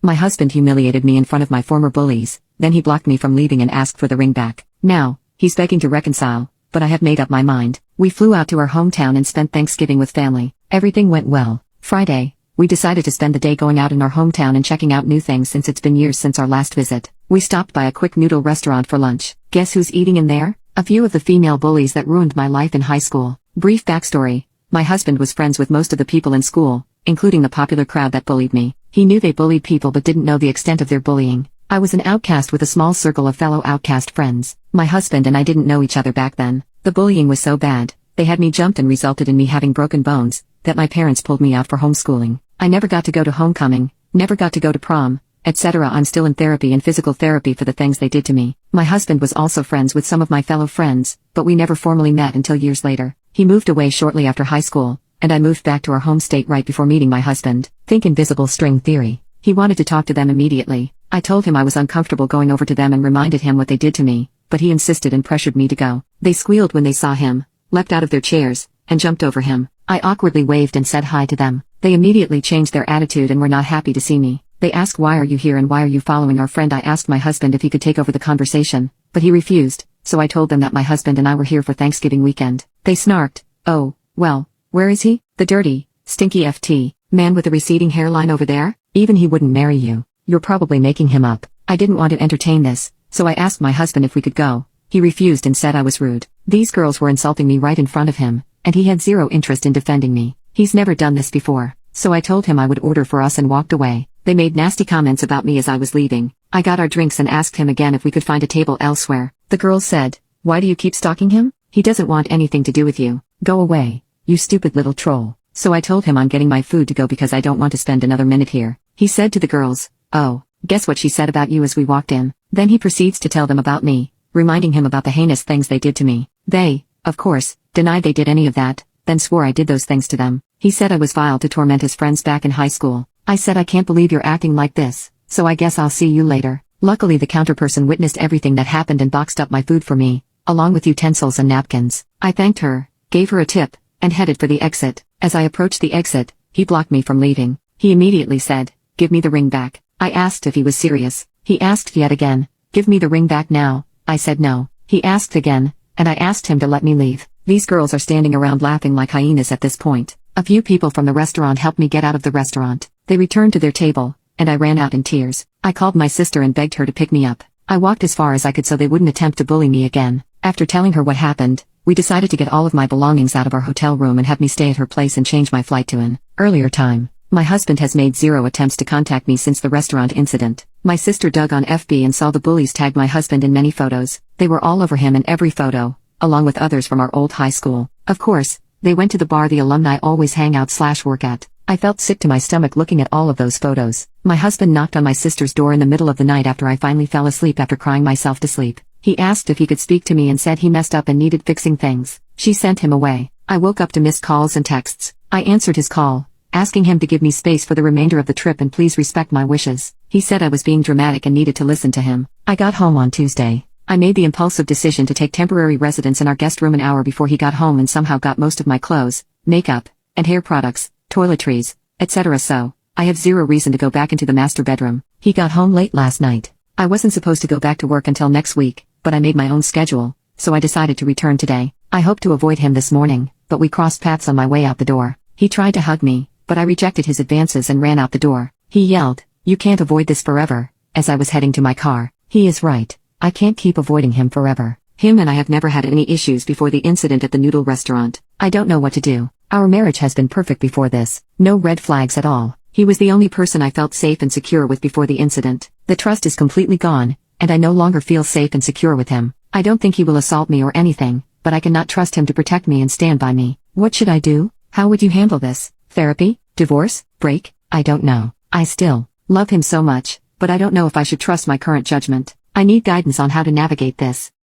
My husband humiliated me in front of my former bullies, then he blocked me from leaving and asked for the ring back. Now, he's begging to reconcile, but I have made up my mind. We flew out to our hometown and spent Thanksgiving with family. Everything went well. Friday, we decided to spend the day going out in our hometown and checking out new things since it's been years since our last visit. We stopped by a quick noodle restaurant for lunch. Guess who's eating in there? A few of the female bullies that ruined my life in high school. Brief backstory. My husband was friends with most of the people in school, including the popular crowd that bullied me. He knew they bullied people but didn't know the extent of their bullying. I was an outcast with a small circle of fellow outcast friends. My husband and I didn't know each other back then. The bullying was so bad, they had me jumped and resulted in me having broken bones, that my parents pulled me out for homeschooling. I never got to go to homecoming, never got to go to prom, etc. I'm still in therapy and physical therapy for the things they did to me. My husband was also friends with some of my fellow friends, but we never formally met until years later. He moved away shortly after high school, and I moved back to our home state right before meeting my husband. Think invisible string theory. He wanted to talk to them immediately. I told him I was uncomfortable going over to them and reminded him what they did to me, but he insisted and pressured me to go. They squealed when they saw him, leapt out of their chairs, and jumped over him. I awkwardly waved and said hi to them. They immediately changed their attitude and were not happy to see me. They asked, "Why are you here and why are you following our friend?" I asked my husband if he could take over the conversation, but he refused, so I told them that my husband and I were here for Thanksgiving weekend. They snarked, "Oh, well, where is he? The dirty, stinky FT, man with the receding hairline over there? Even he wouldn't marry you. You're probably making him up." I didn't want to entertain this, so I asked my husband if we could go. He refused and said I was rude. These girls were insulting me right in front of him, and he had zero interest in defending me. He's never done this before, so I told him I would order for us and walked away. They made nasty comments about me as I was leaving. I got our drinks and asked him again if we could find a table elsewhere. The girls said, "Why do you keep stalking him? He doesn't want anything to do with you. Go away, you stupid little troll." So I told him I'm getting my food to go because I don't want to spend another minute here. He said to the girls, "Oh, guess what she said about you?" as we walked in. Then he proceeds to tell them about me, reminding him about the heinous things they did to me. They, of course, denied they did any of that, then swore I did those things to them. He said I was vile to torment his friends back in high school. I said I can't believe you're acting like this, so I guess I'll see you later. Luckily the counterperson witnessed everything that happened and boxed up my food for me, along with utensils and napkins. I thanked her, gave her a tip, and headed for the exit. As I approached the exit, he blocked me from leaving. He immediately said, "Give me the ring back." I asked if he was serious. He asked yet again, "Give me the ring back now." I said no. He asked again, and I asked him to let me leave. These girls are standing around laughing like hyenas at this point. A few people from the restaurant helped me get out of the restaurant. They returned to their table, and I ran out in tears. I called my sister and begged her to pick me up. I walked as far as I could so they wouldn't attempt to bully me again. After telling her what happened, we decided to get all of my belongings out of our hotel room and have me stay at her place and change my flight to an earlier time. My husband has made zero attempts to contact me since the restaurant incident. My sister dug on FB and saw the bullies tag my husband in many photos. They were all over him in every photo, along with others from our old high school. Of course, they went to the bar the alumni always hang out/work at. I felt sick to my stomach looking at all of those photos. My husband knocked on my sister's door in the middle of the night after I finally fell asleep after crying myself to sleep. He asked if he could speak to me and said he messed up and needed fixing things. She sent him away. I woke up to missed calls and texts. I answered his call, asking him to give me space for the remainder of the trip and please respect my wishes. He said I was being dramatic and needed to listen to him. I got home on Tuesday. I made the impulsive decision to take temporary residence in our guest room an hour before he got home and somehow got most of my clothes, makeup, and hair products, toiletries, etc. So, I have zero reason to go back into the master bedroom. He got home late last night. I wasn't supposed to go back to work until next week, but I made my own schedule, so I decided to return today. I hoped to avoid him this morning, but we crossed paths on my way out the door. He tried to hug me, but I rejected his advances and ran out the door. He yelled, "You can't avoid this forever," as I was heading to my car. He is right. I can't keep avoiding him forever. Him and I have never had any issues before the incident at the noodle restaurant. I don't know what to do. Our marriage has been perfect before this. No red flags at all. He was the only person I felt safe and secure with before the incident. The trust is completely gone, and I no longer feel safe and secure with him. I don't think he will assault me or anything, but I cannot trust him to protect me and stand by me. What should I do? How would you handle this? Therapy? Divorce? Break? I don't know. I still love him so much, but I don't know if I should trust my current judgment. I need guidance on how to navigate this.